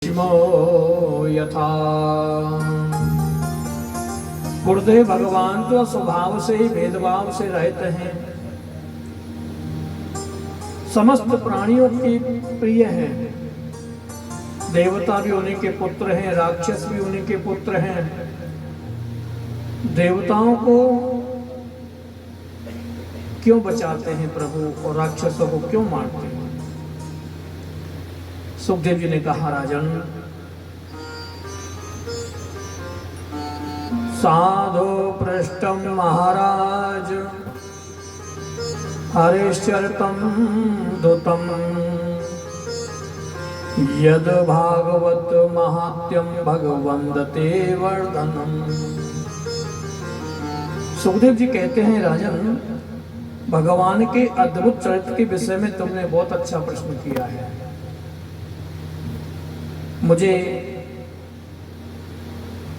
यथा गुरुदेव भगवान तो स्वभाव से ही भेदभाव से रहते हैं, समस्त प्राणियों की प्रिय हैं। देवता भी उन्हीं के पुत्र हैं, राक्षस भी उन्हीं के पुत्र हैं। देवताओं को क्यों बचाते हैं प्रभु और राक्षसों को क्यों मारते हैं? सुखदेव जी ने कहा, राजन साधु पृष्ठम महाराज हरिश्चरितम दूतम यद भागवत महात्यम भगवंदते वर्धनम। सुखदेव जी कहते हैं, राजन भगवान के अद्भुत चरित्र के विषय में तुमने बहुत अच्छा प्रश्न किया है। मुझे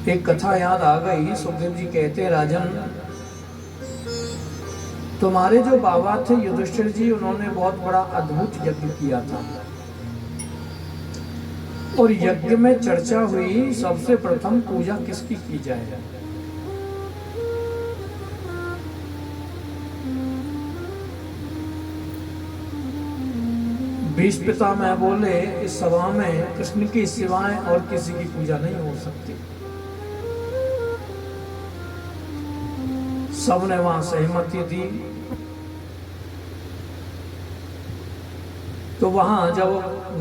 एक कथा याद आ गई। सुखदेव जी कहते हैं, राजन तुम्हारे जो बाबा थे युधिष्ठिर जी, उन्होंने बहुत बड़ा अद्भुत यज्ञ किया था और यज्ञ में चर्चा हुई सबसे प्रथम पूजा किसकी की जाए। भीष्म पितामह बोले, इस सभा में कृष्ण की सिवाय और किसी की पूजा नहीं हो सकती। सबने वहां सहमति दी। तो वहां जब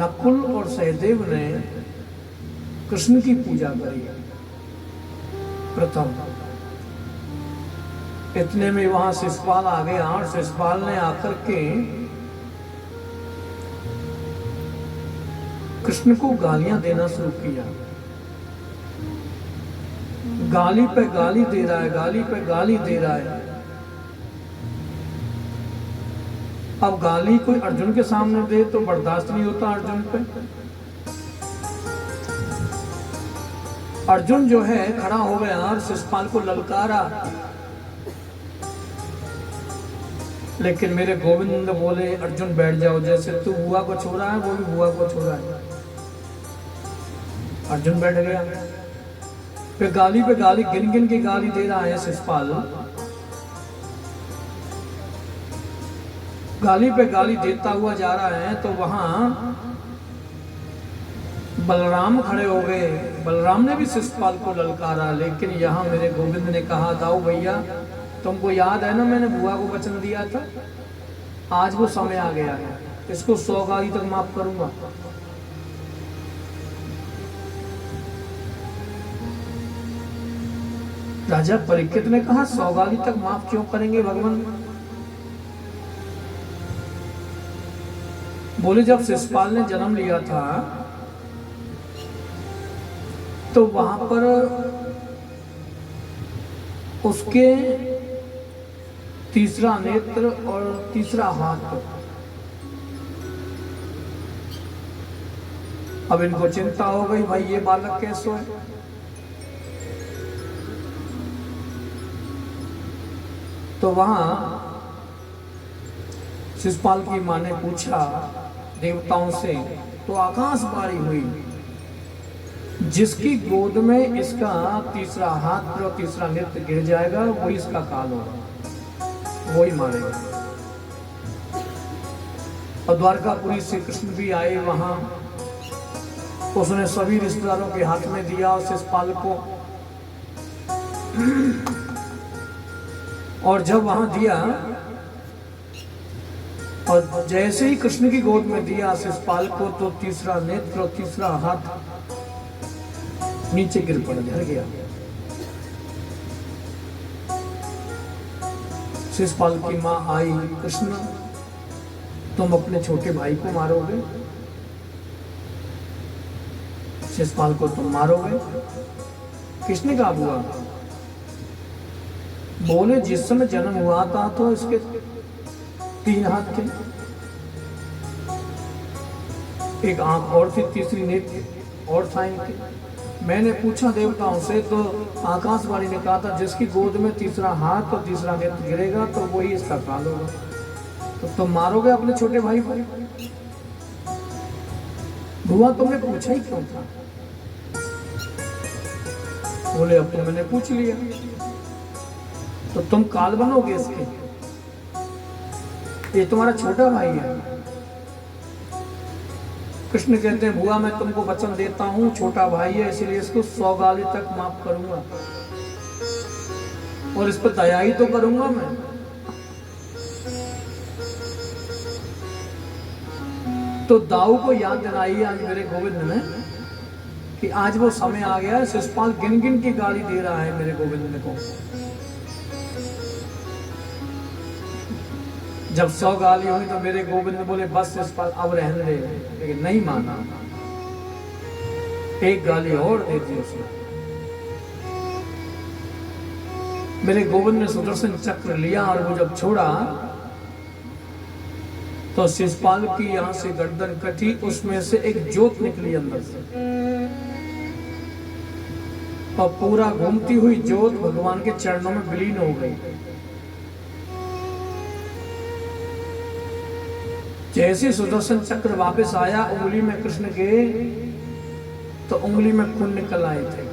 नकुल और सहदेव ने कृष्ण की पूजा करी प्रथम, इतने में वहां शिशुपाल आ गया और शिशुपाल ने आकर के कृष्ण को गालियां देना शुरू किया। गाली पे गाली दे रहा है, गाली पे गाली दे रहा है। अब गाली कोई अर्जुन के सामने दे तो बर्दाश्त नहीं होता अर्जुन पे। अर्जुन जो है खड़ा हो गया और शिशुपाल को ललकारा, लेकिन मेरे गोविंद बोले, अर्जुन बैठ जाओ, जैसे तू बुआ को छो रहा है वो भी बुआ को छो रहा है। अर्जुन बैठ गया। फिर गाली पे गाली, गिन गिन के गाली दे रहा है शिशुपाल। गाली पे गाली देता हुआ जा रहा है तो वहां बलराम खड़े हो गए। बलराम ने भी शिशुपाल को ललकारा, लेकिन यहाँ मेरे गोविंद ने कहा, दाऊ भैया तुमको याद है ना, मैंने बुआ को वचन दिया था, आज वो समय आ गया है, इसको 100 गाली तक माफ करूंगा। राजा परीक्षित ने कहा, 100 गाली तक माफ क्यों करेंगे भगवान? बोले, जब शिशुपाल ने जन्म लिया था तो वहां पर उसके तीसरा नेत्र और तीसरा हाथ, अब इनको चिंता हो गई, भाई ये बालक कैसे है। तो वहां शिशुपाल की मां ने पूछा देवताओं से, तो आकाशवाणी हुई, जिसकी गोद में इसका तीसरा हाथ और तीसरा नेत्र गिर जाएगा वही इसका काल होगा, वही मारेगा। और द्वारकापुरी श्री कृष्ण भी आए वहां, उसने सभी रिश्तेदारों के हाथ में दिया और शिशुपाल को। और जब वहां दिया और जैसे ही कृष्ण की गोद में दिया शिशुपाल को, तो तीसरा नेत्र और तीसरा हाथ नीचे गिर पड़ गया। शिशुपाल की मां आई, कृष्ण तुम अपने छोटे भाई को मारोगे, शिशुपाल को तुम मारोगे? किसने कहा बुआ? बोले, जिस समय जन्म हुआ था तो इसके 3 हाथ थे, एक आंख और थी, तीसरी नेत्र और था इनके। मैंने पूछा देवताओं से तो आकाशवाणी ने कहा था, जिसकी गोद में तीसरा हाथ और तीसरा नेत्र गिरेगा तो वही इसका काल होगा। तो तुम मारोगे अपने छोटे भाई को? हुआ तुमने पूछा ही क्यों था? बोले अब तो मैंने पूछ लिया। तो तुम काल बनोगे इसके? ये तुम्हारा छोटा भाई है। कृष्ण कहते हैं बुआ मैं तुमको वचन देता हूं, छोटा भाई है इसलिए इसको 100 गाली तक माफ करूंगा और इस पर दया ही तो करूंगा मैं। तो दाऊ को याद दिलाई आज मेरे गोविंद ने कि आज वो समय आ गया है, शिषपाल गिन गिन की गाली दे रहा है मेरे गोविंद को। जब 100 गाली हुई तो मेरे गोविंद ने बोले बस शिषपाल अब रहने दे, लेकिन नहीं माना। एक गाली और दे दी उसने। मेरे गोविंद ने सुदर्शन चक्र लिया और वो जब छोड़ा तो शिषपाल की यहां से गर्दन कटी, उसमें से एक ज्योत निकली अंदर से और पूरा घूमती हुई ज्योत भगवान के चरणों में विलीन हो गई। जैसे सुदर्शन चक्र वापस आया उंगली में कृष्ण के, तो उंगली में खून निकल आए थे।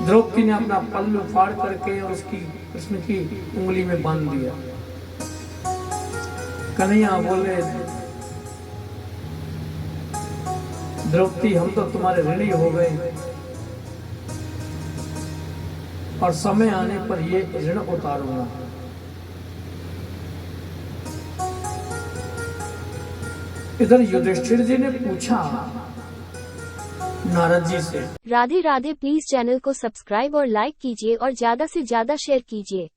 द्रौपदी ने अपना पल्लू फाड़ करके और उसकी कृष्ण की उंगली में बांध दिया। कन्हैया बोले द्रौपदी हम तो तुम्हारे ऋणी हो गए और समय आने पर ये ऋण उतारूंगा। इधर युधिष्ठिर जी ने पूछा नारद जी से, राधे राधे। प्लीज चैनल को सब्सक्राइब और लाइक कीजिए और ज्यादा से ज्यादा शेयर कीजिए।